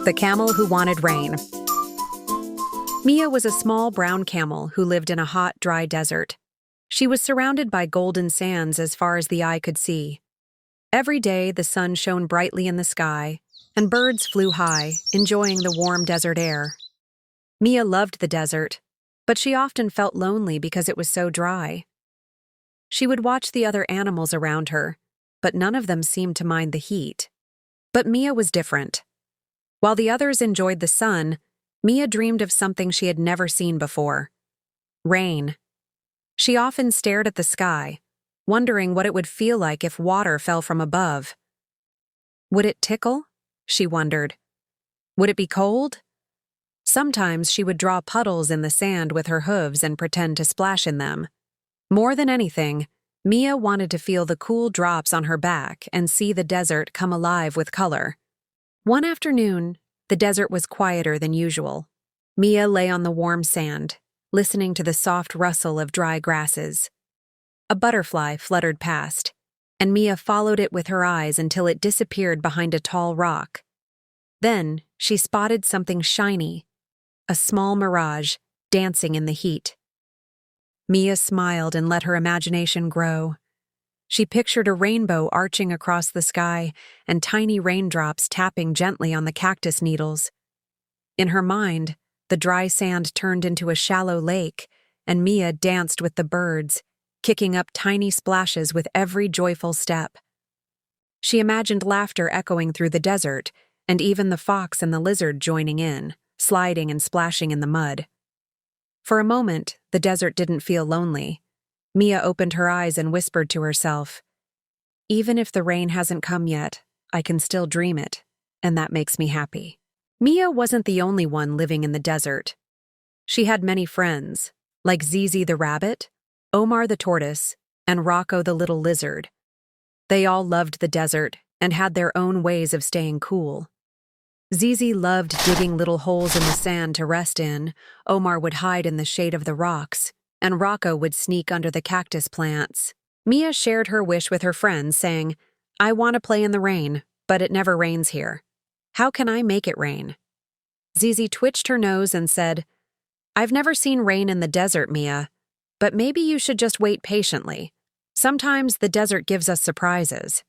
The Camel Who Wanted Rain. Mia was a small brown camel who lived in a hot, dry desert. She was surrounded by golden sands as far as the eye could see. Every day, the sun shone brightly in the sky, and birds flew high, enjoying the warm desert air. Mia loved the desert, but she often felt lonely because it was so dry. She would watch the other animals around her, but none of them seemed to mind the heat. But Mia was different. While the others enjoyed the sun, Mia dreamed of something she had never seen before: rain. She often stared at the sky, wondering what it would feel like if water fell from above. Would it tickle? She wondered. Would it be cold? Sometimes she would draw puddles in the sand with her hooves and pretend to splash in them. More than anything, Mia wanted to feel the cool drops on her back and see the desert come alive with color. One afternoon, the desert was quieter than usual. Mia lay on the warm sand, listening to the soft rustle of dry grasses. A butterfly fluttered past, and Mia followed it with her eyes until it disappeared behind a tall rock. Then she spotted something shiny, a small mirage, dancing in the heat. Mia smiled and let her imagination grow. She pictured a rainbow arching across the sky and tiny raindrops tapping gently on the cactus needles. In her mind, the dry sand turned into a shallow lake, and Mia danced with the birds, kicking up tiny splashes with every joyful step. She imagined laughter echoing through the desert, and even the fox and the lizard joining in, sliding and splashing in the mud. For a moment, the desert didn't feel lonely. Mia opened her eyes and whispered to herself, "Even if the rain hasn't come yet, I can still dream it, and that makes me happy." Mia wasn't the only one living in the desert. She had many friends, like Zizi the rabbit, Omar the tortoise, and Rocco the little lizard. They all loved the desert and had their own ways of staying cool. Zizi loved digging little holes in the sand to rest in, Omar would hide in the shade of the rocks, and Rocco would sneak under the cactus plants. Mia shared her wish with her friends, saying, "I want to play in the rain, but it never rains here. How can I make it rain?" Zizi twitched her nose and said, "I've never seen rain in the desert, Mia, but maybe you should just wait patiently. Sometimes the desert gives us surprises."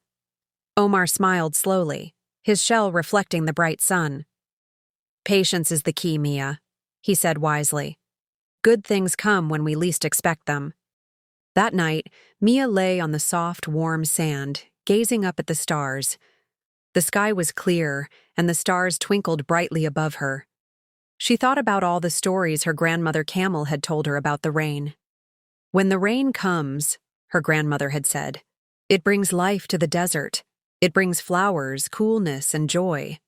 Omar smiled slowly, his shell reflecting the bright sun. "Patience is the key, Mia," he said wisely. "Good things come when we least expect them." That night, Mia lay on the soft, warm sand, gazing up at the stars. The sky was clear, and the stars twinkled brightly above her. She thought about all the stories her grandmother Camel had told her about the rain. "When the rain comes," her grandmother had said, "it brings life to the desert. It brings flowers, coolness, and joy."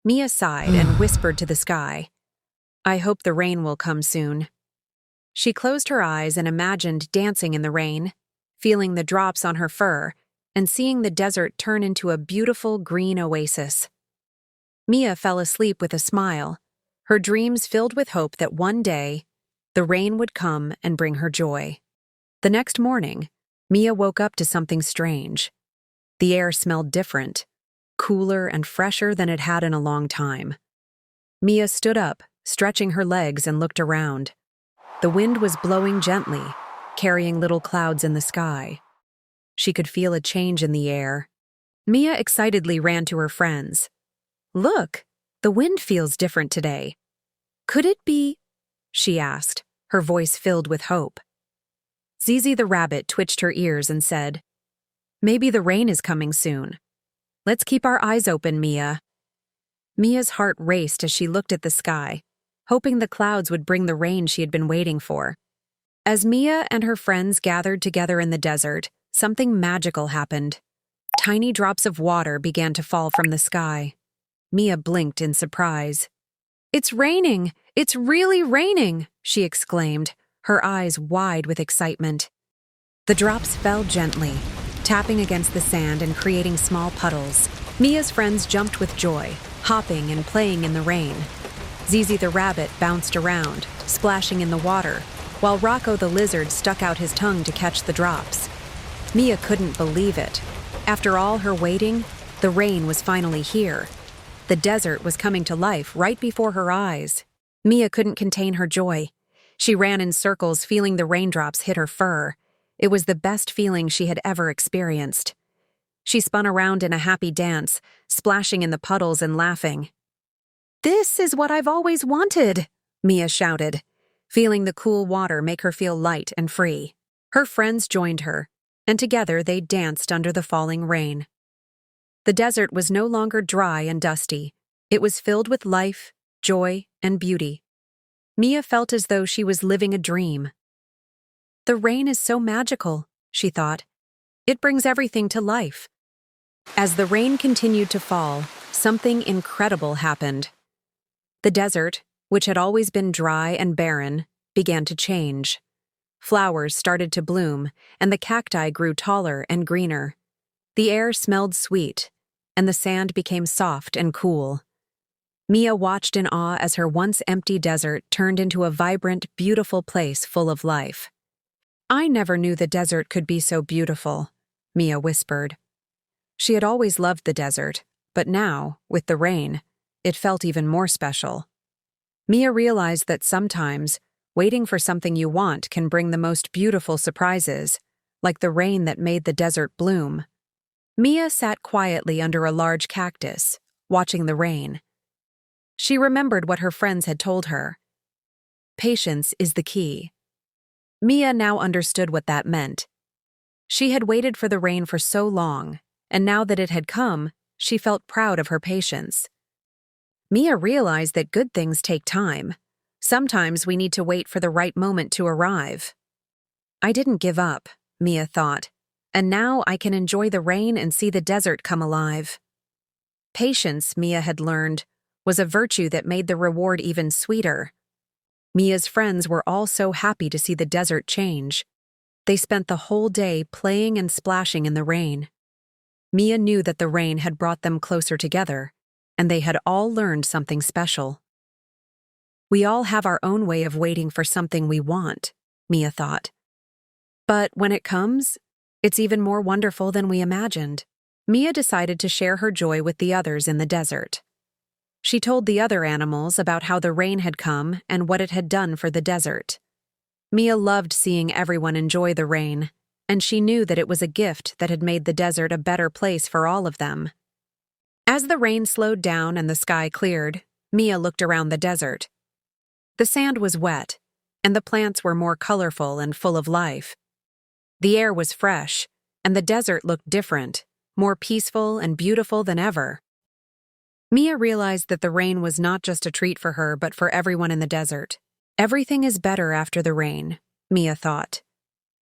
Mia sighed and whispered to the sky, "I hope the rain will come soon." She closed her eyes and imagined dancing in the rain, feeling the drops on her fur, and seeing the desert turn into a beautiful green oasis. Mia fell asleep with a smile, her dreams filled with hope that one day, the rain would come and bring her joy. The next morning, Mia woke up to something strange. The air smelled different, cooler and fresher than it had in a long time. Mia stood up, stretching her legs, and looked around. The wind was blowing gently, carrying little clouds in the sky. She could feel a change in the air. Mia excitedly ran to her friends. "Look, the wind feels different today. Could it be?" she asked, her voice filled with hope. Zizi the rabbit twitched her ears and said, "Maybe the rain is coming soon. Let's keep our eyes open, Mia." Mia's heart raced as she looked at the sky, hoping the clouds would bring the rain she had been waiting for. As Mia and her friends gathered together in the desert, something magical happened. Tiny drops of water began to fall from the sky. Mia blinked in surprise. "It's raining! It's really raining!" she exclaimed, her eyes wide with excitement. The drops fell gently, tapping against the sand and creating small puddles. Mia's friends jumped with joy, hopping and playing in the rain. Zizi the rabbit bounced around, splashing in the water, while Rocco the lizard stuck out his tongue to catch the drops. Mia couldn't believe it. After all her waiting, the rain was finally here. The desert was coming to life right before her eyes. Mia couldn't contain her joy. She ran in circles, feeling the raindrops hit her fur. It was the best feeling she had ever experienced. She spun around in a happy dance, splashing in the puddles and laughing. "This is what I've always wanted," Mia shouted, feeling the cool water make her feel light and free. Her friends joined her, and together they danced under the falling rain. The desert was no longer dry and dusty. It was filled with life, joy, and beauty. Mia felt as though she was living a dream. "The rain is so magical," she thought. "It brings everything to life." As the rain continued to fall, something incredible happened. The desert, which had always been dry and barren, began to change. Flowers started to bloom, and the cacti grew taller and greener. The air smelled sweet, and the sand became soft and cool. Mia watched in awe as her once empty desert turned into a vibrant, beautiful place full of life. "I never knew the desert could be so beautiful," Mia whispered. She had always loved the desert, but now, with the rain, it felt even more special. Mia realized that sometimes, waiting for something you want can bring the most beautiful surprises, like the rain that made the desert bloom. Mia sat quietly under a large cactus, watching the rain. She remembered what her friends had told her. Patience is the key. Mia now understood what that meant. She had waited for the rain for so long, and now that it had come, she felt proud of her patience. Mia realized that good things take time. Sometimes we need to wait for the right moment to arrive. "I didn't give up," Mia thought, "and now I can enjoy the rain and see the desert come alive." Patience, Mia had learned, was a virtue that made the reward even sweeter. Mia's friends were all so happy to see the desert change. They spent the whole day playing and splashing in the rain. Mia knew that the rain had brought them closer together, and they had all learned something special. We all have our own way of waiting for something we want, Mia thought. But when it comes, it's even more wonderful than we imagined. Mia decided to share her joy with the others in the desert. She told the other animals about how the rain had come and what it had done for the desert. Mia loved seeing everyone enjoy the rain, and she knew that it was a gift that had made the desert a better place for all of them. As the rain slowed down and the sky cleared, Mia looked around the desert. The sand was wet, and the plants were more colorful and full of life. The air was fresh, and the desert looked different, more peaceful and beautiful than ever. Mia realized that the rain was not just a treat for her, but for everyone in the desert. Everything is better after the rain, Mia thought.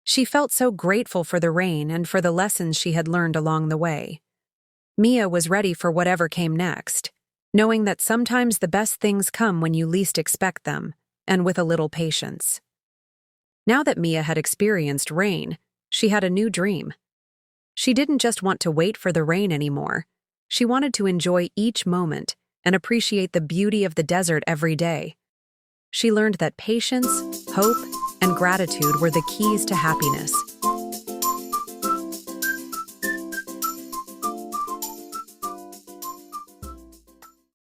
She felt so grateful for the rain and for the lessons she had learned along the way. Mia was ready for whatever came next, knowing that sometimes the best things come when you least expect them, and with a little patience. Now that Mia had experienced rain, she had a new dream. She didn't just want to wait for the rain anymore. She wanted to enjoy each moment and appreciate the beauty of the desert every day. She learned that patience, hope, and gratitude were the keys to happiness.